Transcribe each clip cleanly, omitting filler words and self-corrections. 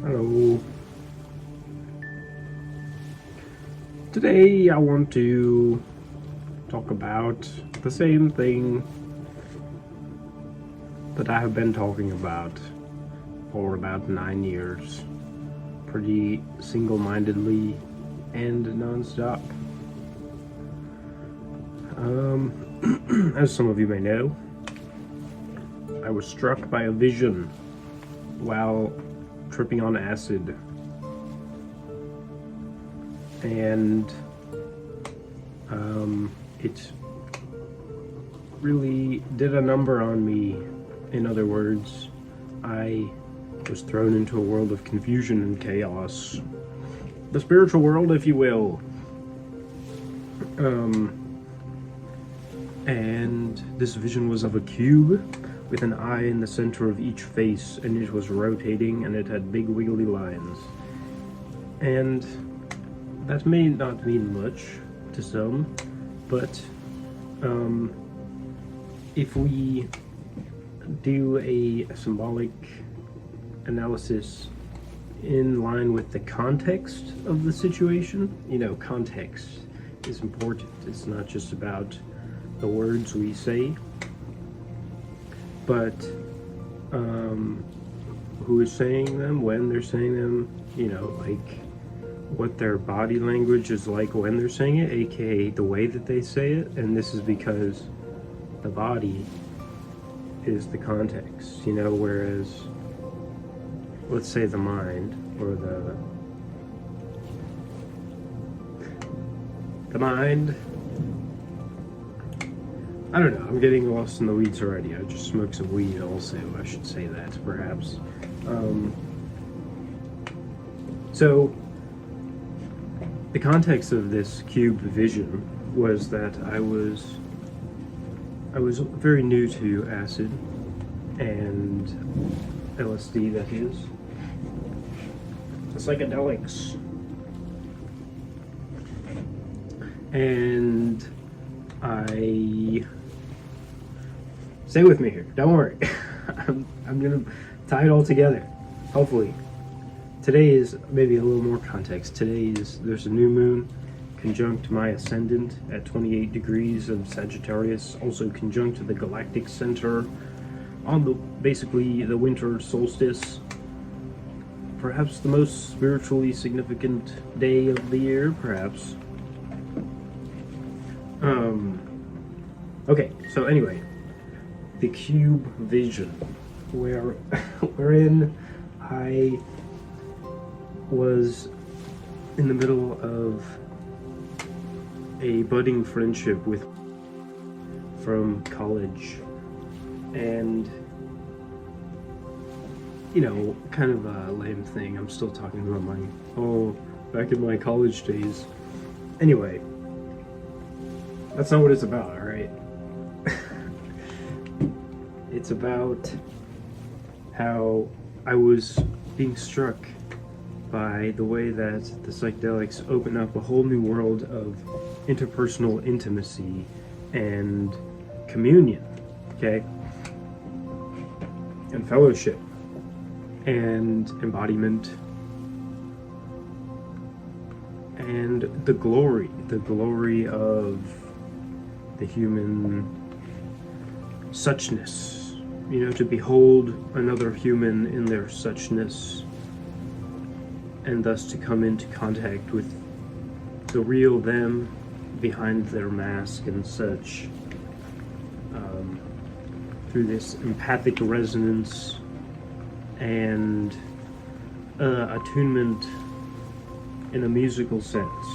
Hello. Today I want to talk about the same thing that I have been talking about for about 9 years, pretty single-mindedly and non-stop. As some of you may know, I was struck by a vision while tripping on acid, and it really did a number on me. In other words, I was thrown into a world of confusion and chaos, the spiritual world, if you will. And this vision was of a cube with an eye in the center of each face, and it was rotating, and it had big wiggly lines. And that may not mean much to some, but if we do a symbolic analysis in line with the context of the situation, context is important. It's not just about the words we say, but who is saying them, when they're saying them, like what their body language is like when they're saying it, aka the way that they say it. And this is because the body is the context, whereas, let's say, the mind, or the mind, I don't know, I'm getting lost in the weeds already. I just smoked some weed also, I should say that, perhaps. So, the context of this cube vision was that I was very new to acid and LSD, that is, the psychedelics. And stay with me here, don't worry. I'm gonna tie it all together, hopefully. Today is maybe a little more context. There's a new moon conjunct my ascendant at 28 degrees of Sagittarius, also conjunct to the galactic center on basically the winter solstice, perhaps the most spiritually significant day of the year, perhaps. Okay, so anyway, the cube vision, wherein I was in the middle of a budding friendship from college, and kind of a lame thing. I'm still talking about back in my college days. Anyway, that's not what it's about, alright? It's about how I was being struck by the way that the psychedelics open up a whole new world of interpersonal intimacy and communion, okay? And fellowship and embodiment and the glory of the human suchness, to behold another human in their suchness, and thus to come into contact with the real them behind their mask and such, through this empathic resonance and attunement in a musical sense.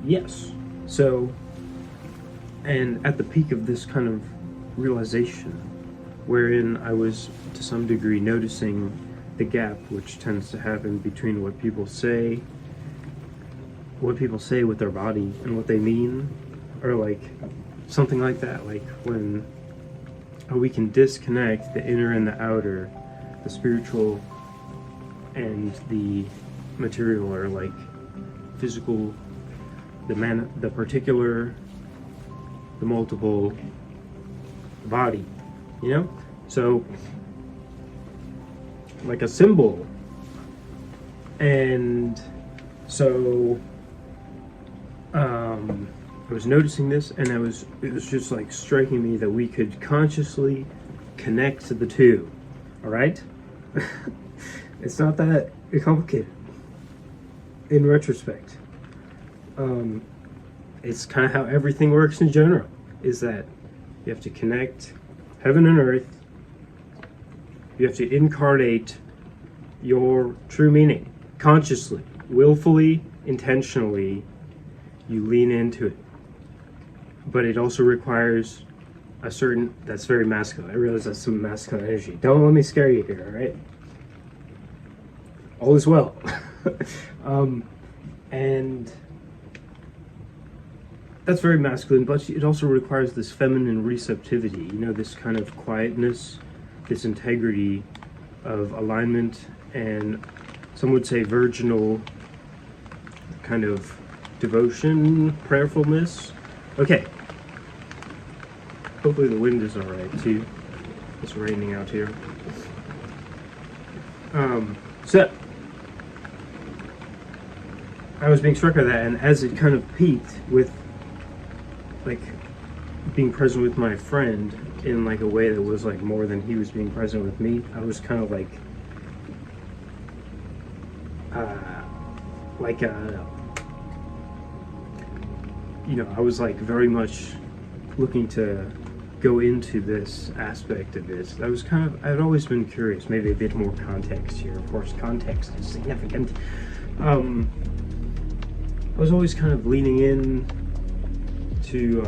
Yes. So, and at the peak of this kind of realization, wherein I was to some degree noticing the gap which tends to happen between what people say with their body and what they mean, or like something like that, like when we can disconnect the inner and the outer, the spiritual and the material, or like physical, the particular, the multiple, body, you know? So, like a symbol. And so, I was noticing this, and it was just like striking me that we could consciously connect the two, all right? It's not that complicated in retrospect. It's kind of how everything works in general, is that you have to connect heaven and earth. You have to incarnate your true meaning consciously, willfully, intentionally. You lean into it. But it also requires a certain, that's very masculine. I realize that's some masculine energy. Don't let me scare you here, all right? All is well. And that's very masculine, but it also requires this feminine receptivity, you know, this kind of quietness, this integrity of alignment, and some would say virginal kind of devotion, prayerfulness. Okay. Hopefully the wind is alright too. It's raining out here. So I was being struck by that, and as it kind of peaked with like being present with my friend in like a way that was like more than he was being present with me, I was kind of like you know, I was like very much looking to go into this aspect of this. I was kind of, I'd always been curious, maybe a bit more context here. Of course, context is significant. I was always kind of leaning in to,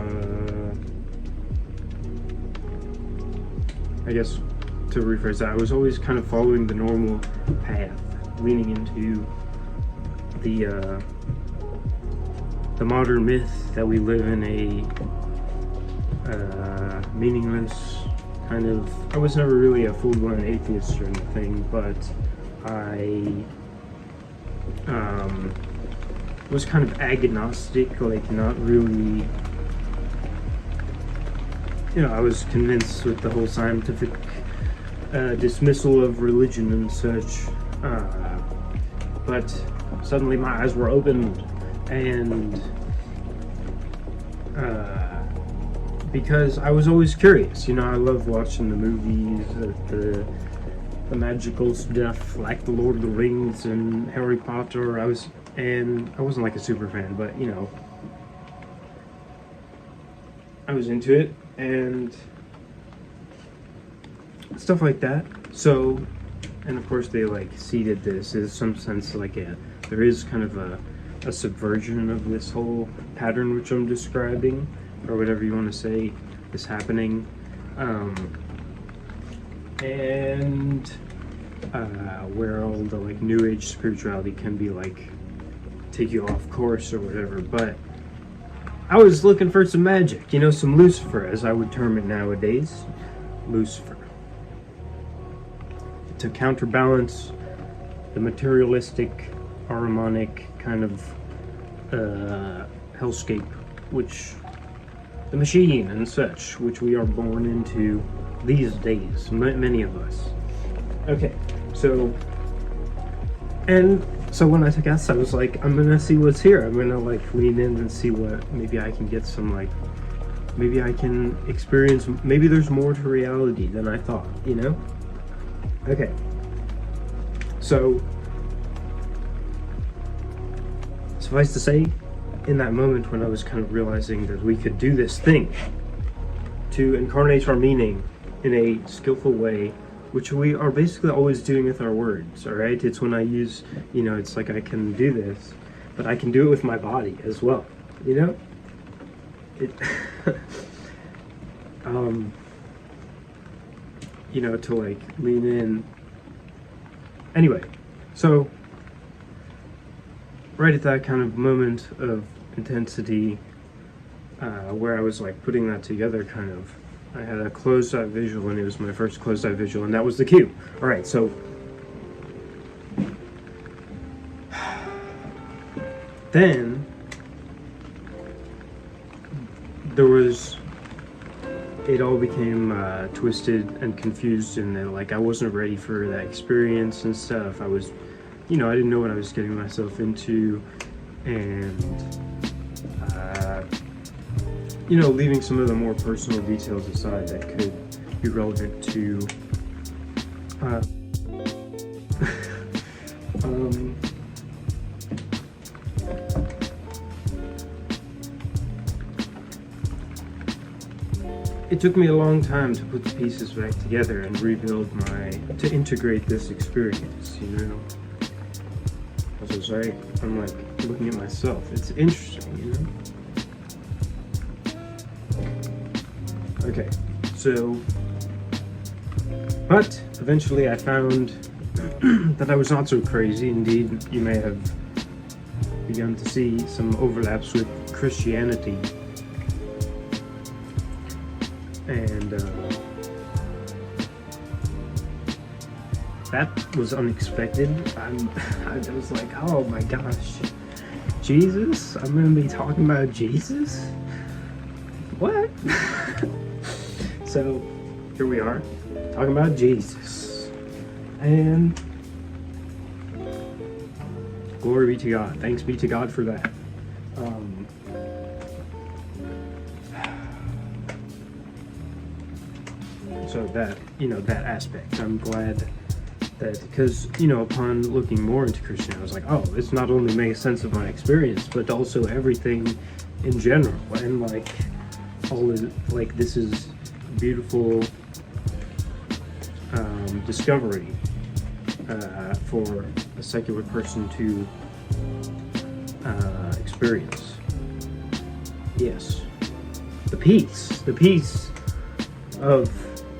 I guess, to rephrase that, I was always kind of following the normal path, leaning into the modern myth that we live in a meaningless kind of, I was never really a full-blown atheist or anything, but I was kind of agnostic, like not really, you know, I was convinced with the whole scientific dismissal of religion and such, but suddenly my eyes were opened, and because I was always curious, you know, I love watching the movies, the magical stuff like the Lord of the Rings and Harry Potter. I wasn't like a super fan, but you know, I was into it and stuff like that. So, and of course they like seeded this in some sense, like there is kind of a subversion of this whole pattern which I'm describing, or whatever you want to say is happening, and where all the like new age spirituality can be like take you off course or whatever. But I was looking for some magic, you know, some Lucifer, as I would term it nowadays, Lucifer, to counterbalance the materialistic, harmonic kind of hellscape, which the machine and such, which we are born into these days, many of us. Okay, so when I took acid, I was like, I'm gonna see what's here. I'm gonna like lean in and see what, maybe I can get some, like, maybe I can experience, maybe there's more to reality than I thought, you know? Okay, so suffice to say, in that moment when I was kind of realizing that we could do this thing to incarnate our meaning in a skillful way, which we are basically always doing with our words, all right? It's when I use, you know, it's like I can do this, but I can do it with my body as well, you know? It, you know, to like lean in. Anyway, so right at that kind of moment of intensity, where I was like putting that together, kind of, I had a closed-eye visual, and it was my first closed-eye visual, and that was the cue. All right, so then there was it all became twisted and confused, and then like I wasn't ready for that experience and stuff. I was, I didn't know what I was getting myself into, and leaving some of the more personal details aside that could be relevant to it took me a long time to put the pieces back together and rebuild to integrate this experience, I'm so sorry, I'm like looking at myself. It's interesting, Okay, so, but eventually I found that I was not so crazy. Indeed, you may have begun to see some overlaps with Christianity. And that was unexpected. I was like, oh my gosh, Jesus? I'm gonna be talking about Jesus? What? So here we are, talking about Jesus. And glory be to God. Thanks be to God for that. So that, that aspect, I'm glad that, because, upon looking more into Christianity, I was like, oh, it's not only makes sense of my experience, but also everything in general. And like, this is a beautiful discovery for a secular person to experience. Yes. The peace of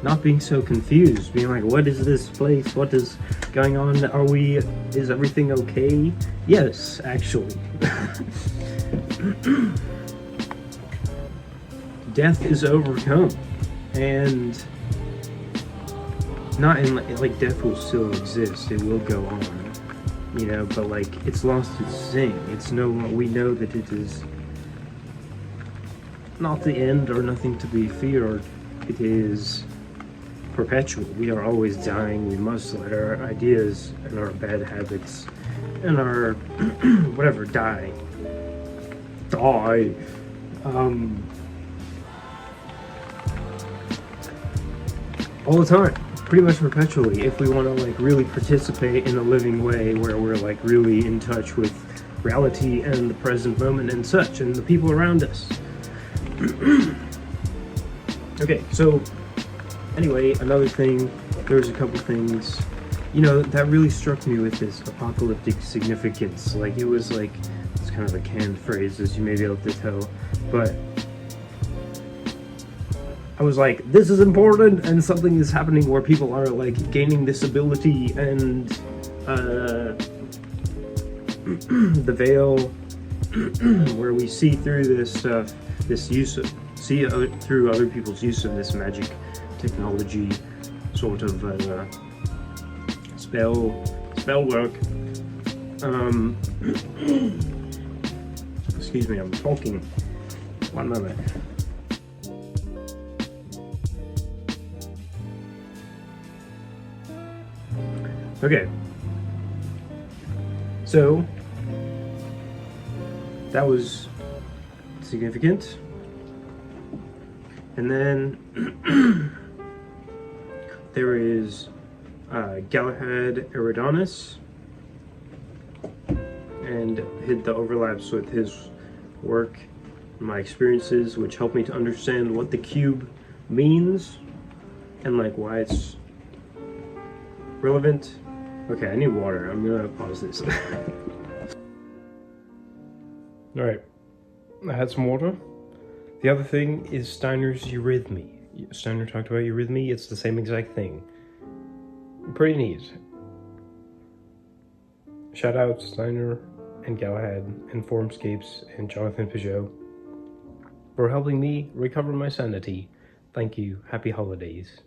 not being so confused, being like, what is this place? What is going on? Is everything okay? Yes, actually. Death is overcome, and not in like death will still exist, it will go on, but like it's lost its sting. We know that it is not the end or nothing to be feared. It is perpetual. We are always dying. We must let our ideas and our bad habits and our whatever die all the time, pretty much perpetually, if we want to like really participate in a living way where we're like really in touch with reality and the present moment and such and the people around us. Okay, so anyway, another thing, there's a couple things, that really struck me with this apocalyptic significance. Like, it was like, it's kind of a canned phrase, as you may be able to tell, but I was like, this is important, and something is happening where people are like gaining this ability, and the veil where we see through this stuff, through other people's use of this magic technology, sort of spell work. Excuse me, I'm talking. One moment. Okay. So that was significant. And then there is Galahad Eridanus, and the overlaps with his work and my experiences, which helped me to understand what the cube means and like why it's relevant. Okay, I need water. I'm gonna pause this. Alright, I had some water. The other thing is Steiner's eurythmy. Steiner talked about eurythmy. It's the same exact thing. Pretty neat. Shout out Steiner and Galahad and Formscapes and Jonathan Peugeot for helping me recover my sanity. Thank you. Happy holidays.